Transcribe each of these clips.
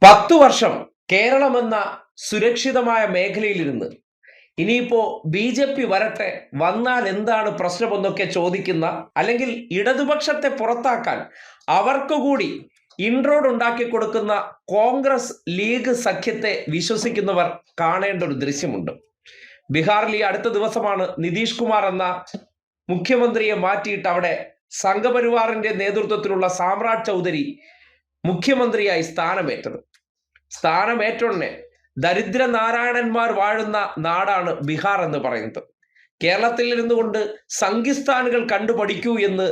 10 വർഷം കേരളമെന്ന സുരക്ഷിതമായ മേഖലയിലിരുന്ന് ഇനിയിപ്പോ ബി.ജെ.പി. വരട്ടെ, വന്നാൽ എന്താണ് പ്രശ്നമെന്നൊക്കെ ചോദിക്കുന്ന, അല്ലെങ്കിൽ ഇടതുപക്ഷത്തെ പുറത്താക്കാൻ അവർക്ക് കൂടി ഇൻട്രോഡ് ഉണ്ടാക്കി കൊടുക്കുന്ന കോൺഗ്രസ് ലീഗ് സഖ്യത്തെ വിശ്വസിക്കുന്നവർ കാണേണ്ട ഒരു ദൃശ്യമുണ്ട്. ബീഹാറിൽ ഈ അടുത്ത ദിവസമാണ് നിതീഷ് കുമാർ എന്ന മുഖ്യമന്ത്രിയെ മാറ്റിയിട്ട് അവിടെ സംഘപരിവാറിന്റെ നേതൃത്വത്തിലുള്ള സാമ്രാജ് ചൗധരി മുഖ്യമന്ത്രിയായി സ്ഥാനമേറ്റോടെ ദരിദ്ര നാരായണന്മാർ വാഴുന്ന നാടാണ് ബീഹാർ എന്ന് പറയുന്നത്. കേരളത്തിൽ ഇരുന്നുകൊണ്ട് സംഘിസ്ഥാനുകൾ കണ്ടുപഠിക്കൂ എന്ന്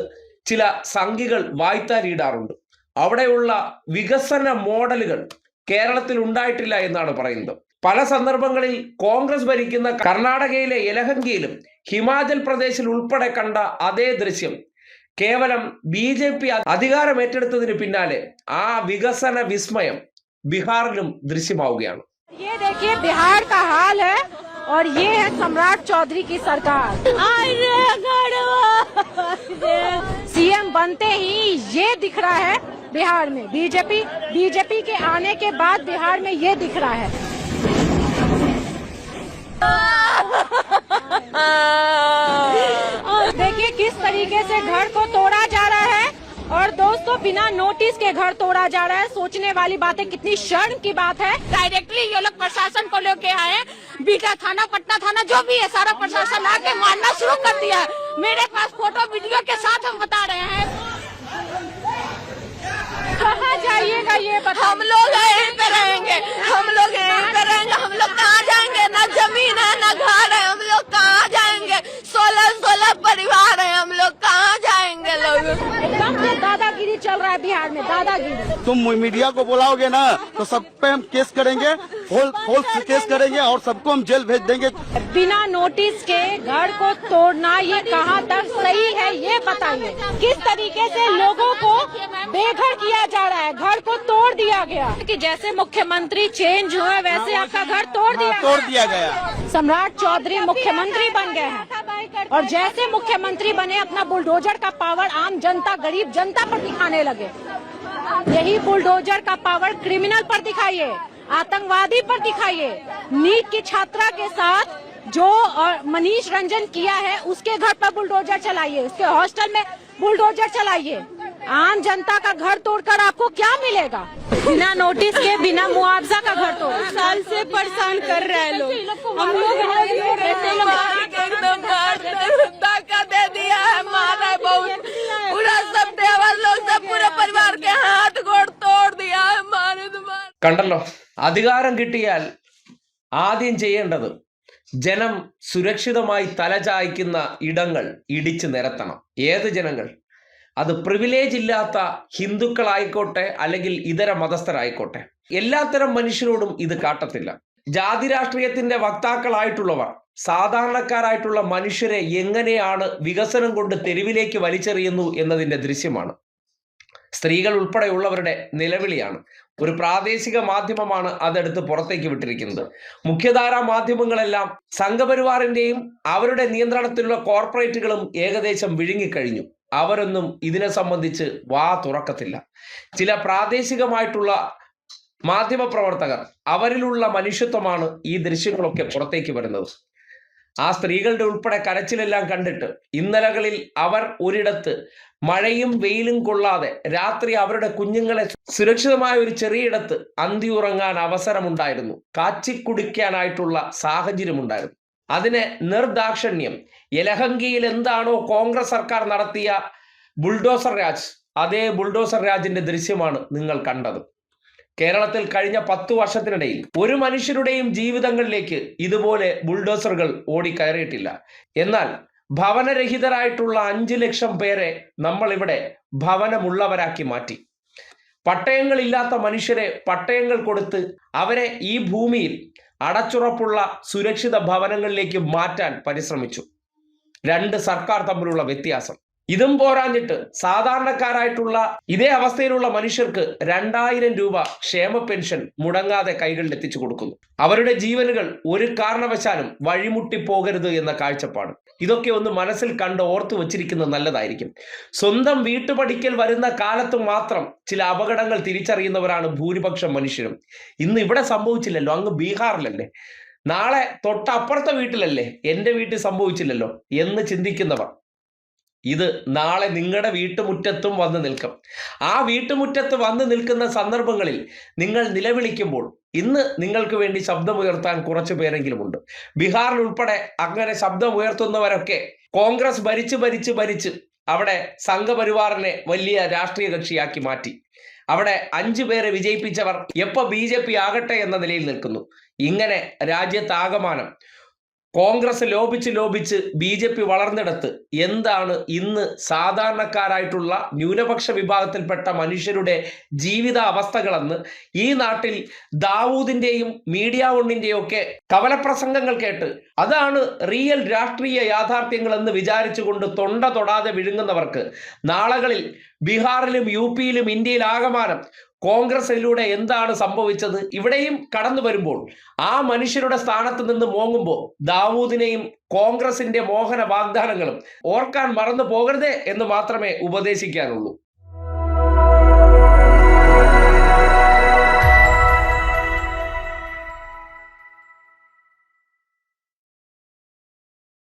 ചില സംഘികൾ വായ്ത്താരിയിടാറുണ്ട്. അവിടെയുള്ള വികസന മോഡലുകൾ കേരളത്തിൽ ഉണ്ടായിട്ടില്ല എന്നാണ് പറയുന്നത്. പല സന്ദർഭങ്ങളിൽ കോൺഗ്രസ് ഭരിക്കുന്ന കർണാടകയിലെ യലഹങ്കിയിലും ഹിമാചൽ പ്രദേശിൽ ഉൾപ്പെടെ കണ്ട അതേ ദൃശ്യം കേവലം ബി.ജെ.പി. അധികാരം ഏറ്റെടുത്തതിന് പിന്നാലെ ആ വികസന വിസ്മയം ബീഹാറിലും ദൃശ്യമാവുകയാണ്. ये देखिए बिहार का हाल है और ये है सम्राट चौधरी की सरकार। सीएम बनते ही ये दिख रहा है बिहार में बीजेपी के आने के बाद बिहार में ये दिख रहा है। देखिए किस तरीके से घर को तोड़ा जा रहा है और दोस्तों बिना नोटिस के घर तोड़ा जा रहा है। सोचने वाली बात है, कितनी शर्म की बात है। डायरेक्टली ये लोग प्रशासन को लेके आए, बीटा थाना पटना थाना जो भी है सारा प्रशासन आके मारना शुरू कर दिया है। मेरे पास फोटो वीडियो के साथ हम बता रहे हैं। कहाँ जाइएगा ये बता। हम लोग यहीं पे रहेंगे, हम लोग यहीं पे रहेंगे। हम लोग कहाँ जाएंगे? ना जमीन है ना घर है, हम लोग कहाँ जाएंगे? 16 परिवार है, हम लोग कहाँ जाएंगे? लोग एकदम से दादागिरी चल रहा है बिहार में, दादागिरी। तुम मीडिया को बुलाओगे ना तो सब पे हम केस करेंगे, फॉल्स केस करेंगे और सबको हम जेल भेज देंगे। बिना नोटिस के घर को तोड़ना ये कहाँ तक सही है ये बताइए। किस तरीके से लोगों को बेघर किया जा रहा है, घर को तोड़ दिया गया कि जैसे मुख्यमंत्री चेंज हुआ वैसे आपका घर तोड़ दिया गया। सम्राट चौधरी मुख्यमंत्री बन गए हैं और जैसे मुख्यमंत्री बने अपना बुलडोजर का पावर आम जनता गरीब जनता पर दिखाने लगे। यही बुलडोजर का पावर क्रिमिनल पर दिखाइए, आतंकवादी पर दिखाइए। नीट की छात्रा के साथ जो मनीष रंजन किया है उसके घर पर बुलडोजर चलाइए, उसके हॉस्टल में बुलडोजर चलाइए। आम जनता का घर तोड़कर आपको क्या मिलेगा? बिना नोटिस के बिना मुआवजा का घर तोड़ साल से परेशान कर रहे हैं लोग। हम लोग धक्का दे दिया है, मारा है बहुत, पूरा सब देवर लोग सब पूरे परिवार के हाथ गोड़ तोड़ दिया है, मारे तुम्हारे। കണ്ടല്ലോ, അധികാരം കിട്ടിയാൽ ആദ്യം ചെയ്യേണ്ടത് ജനം സുരക്ഷിതമായി തലചായ്ക്കുന്ന ഇടങ്ങൾ ഇടിച്ചു നിരത്തണം. ഏത് ജനങ്ങൾ? അത് പ്രിവിലേജ് ഇല്ലാത്ത ഹിന്ദുക്കളായിക്കോട്ടെ അല്ലെങ്കിൽ ഇതര മതസ്ഥരായിക്കോട്ടെ, എല്ലാത്തരം മനുഷ്യരോടും ഇത് കാട്ടത്തില്ല. ജാതി രാഷ്ട്രീയത്തിന്റെ വക്താക്കളായിട്ടുള്ളവർ സാധാരണക്കാരായിട്ടുള്ള മനുഷ്യരെ എങ്ങനെയാണ് വികസനം കൊണ്ട് തെരുവിലേക്ക് വലിച്ചെറിയുന്നു എന്നതിന്റെ ദൃശ്യമാണ്. സ്ത്രീകൾ ഉൾപ്പെടെയുള്ളവരുടെ നിലവിളിയാണ്. ഒരു പ്രാദേശിക മാധ്യമമാണ് അതെടുത്ത് പുറത്തേക്ക് വിട്ടിരിക്കുന്നത്. മുഖ്യധാരാ മാധ്യമങ്ങളെല്ലാം സംഘപരിവാറിന്റെയും അവരുടെ നിയന്ത്രണത്തിലുള്ള കോർപ്പറേറ്റുകളും ഏകദേശം വിഴുങ്ങിക്കഴിഞ്ഞു. അവരൊന്നും ഇതിനെ സംബന്ധിച്ച് വാ തുറക്കത്തില്ല. ചില പ്രാദേശികമായിട്ടുള്ള മാധ്യമപ്രവർത്തകർ, അവരിലുള്ള മനുഷ്യത്വമാണ് ഈ ദൃശ്യങ്ങളൊക്കെ പുറത്തേക്ക് വരുന്നത്. ആ സ്ത്രീകളുടെ ഉൾപ്പെടെ കരച്ചിലെല്ലാം കണ്ടിട്ട് ഇന്നലകളിൽ അവർ ഒരിടത്ത് മഴയും വെയിലും കൊള്ളാതെ രാത്രി അവരുടെ കുഞ്ഞുങ്ങളെ സുരക്ഷിതമായ ഒരു ചെറിയിടത്ത് അന്തിയുറങ്ങാൻ അവസരമുണ്ടായിരുന്നു, കാച്ചിക്കുടിക്കാനായിട്ടുള്ള സാഹചര്യമുണ്ടായിരുന്നു. അതിനെ നിർദാക്ഷിണ്യം യലഹങ്കിയിൽ എന്താണോ കോൺഗ്രസ് സർക്കാർ നടത്തിയ ബുൾഡോസർ രാജ്, അതേ ബുൾഡോസർ രാജിന്റെ ദൃശ്യമാണ് നിങ്ങൾ കണ്ടത്. കേരളത്തിൽ കഴിഞ്ഞ 10 വർഷത്തിനിടയിൽ ഒരു മനുഷ്യരുടെയും ജീവിതങ്ങളിലേക്ക് ഇതുപോലെ ബുൾഡോസറുകൾ ഓടിക്കയറിയിട്ടില്ല. എന്നാൽ ഭവനരഹിതരായിട്ടുള്ള 5 ലക്ഷം പേരെ നമ്മൾ ഇവിടെ ഭവനമുള്ളവരാക്കി മാറ്റി. പട്ടയങ്ങളില്ലാത്ത മനുഷ്യരെ പട്ടയങ്ങൾ കൊടുത്ത് അവരെ ഈ ഭൂമിയിൽ അടച്ചുറപ്പുള്ള സുരക്ഷിത ഭവനങ്ങളിലേക്ക് മാറ്റാൻ പരിശ്രമിച്ചു. രണ്ട് സർക്കാർ തമ്മിലുള്ള വ്യത്യാസം. ഇതും പോരാഞ്ഞിട്ട് സാധാരണക്കാരായിട്ടുള്ള ഇതേ അവസ്ഥയിലുള്ള മനുഷ്യർക്ക് 2000 രൂപ ക്ഷേമ പെൻഷൻ മുടങ്ങാതെ കൈകളിൽ എത്തിച്ചു കൊടുക്കുന്നു. അവരുടെ ജീവനുകൾ ഒരു കാരണവശാലും വഴിമുട്ടി പോകരുത് എന്ന കാഴ്ചപ്പാട്. ഇതൊക്കെ ഒന്ന് മനസ്സിൽ കണ്ട് ഓർത്തു വച്ചിരിക്കുന്നത് നല്ലതായിരിക്കും. സ്വന്തം വീട്ടുപടിക്കൽ വരുന്ന കാലത്ത് മാത്രം ചില അപകടങ്ങൾ തിരിച്ചറിയുന്നവരാണ് ഭൂരിപക്ഷം മനുഷ്യരും. ഇന്ന് ഇവിടെ സംഭവിച്ചില്ലല്ലോ, അങ്ങ് ബീഹാറിലല്ലേ, നാളെ തൊട്ടപ്പുറത്തെ വീട്ടിലല്ലേ, എൻ്റെ വീട്ടിൽ സംഭവിച്ചില്ലല്ലോ എന്ന് ചിന്തിക്കുന്നവർ ഇത് നാളെ നിങ്ങളുടെ വീട്ടുമുറ്റത്തും വന്ന് നിൽക്കും. ആ വീട്ടുമുറ്റത്ത് വന്ന് നിൽക്കുന്ന സന്ദർഭങ്ങളിൽ നിങ്ങൾ നിലവിളിക്കുമ്പോൾ ഇന്ന് നിങ്ങൾക്ക് വേണ്ടി ശബ്ദമുയർത്താൻ കുറച്ചു പേരെങ്കിലുമുണ്ട്. ബീഹാറിൽ ഉൾപ്പെടെ അങ്ങനെ ശബ്ദമുയർത്തുന്നവരൊക്കെ കോൺഗ്രസ് ഭരിച്ച് അവിടെ സംഘപരിവാറിനെ വലിയ രാഷ്ട്രീയ കക്ഷിയാക്കി മാറ്റി. അവിടെ 5 പേരെ വിജയിപ്പിച്ചവർ എപ്പോൾ BJP ആകട്ടെ എന്ന നിലയിൽ നിൽക്കുന്നു. ഇങ്ങനെ രാജ്യത്താകമാനം കോൺഗ്രസ് ലോപിച്ച് BJP വളർന്നിടത്ത് എന്താണ് ഇന്ന് സാധാരണക്കാരായിട്ടുള്ള ന്യൂനപക്ഷ വിഭാഗത്തിൽപ്പെട്ട മനുഷ്യരുടെ ജീവിത അവസ്ഥകളെന്ന് ഈ നാട്ടിൽ ദാവൂദിന്റെയും മീഡിയ വണ്ണിന്റെയും ഒക്കെ കവലപ്രസംഗങ്ങൾ കേട്ട് അതാണ് റിയൽ രാഷ്ട്രീയ യാഥാർത്ഥ്യങ്ങളെന്ന് വിചാരിച്ചുകൊണ്ട് തൊണ്ട തൊടാതെ വിഴുങ്ങുന്നവർക്ക് നാളുകളിൽ ബീഹാറിലും UP-യിലും ഇന്ത്യയിൽ ആകമാനം കോൺഗ്രസിലൂടെ എന്താണ് സംഭവിച്ചത് ഇവിടെയും കടന്നു വരുമ്പോൾ ആ മനുഷ്യരുടെ സ്ഥാനത്ത് നിന്ന് മോങ്ങുമ്പോൾ ദാവൂദിനെയും കോൺഗ്രസിന്റെ മോഹന വാഗ്ദാനങ്ങളും ഓർക്കാൻ മറന്നു പോകരുതേ എന്ന് മാത്രമേ ഉപദേശിക്കാനുള്ളൂ.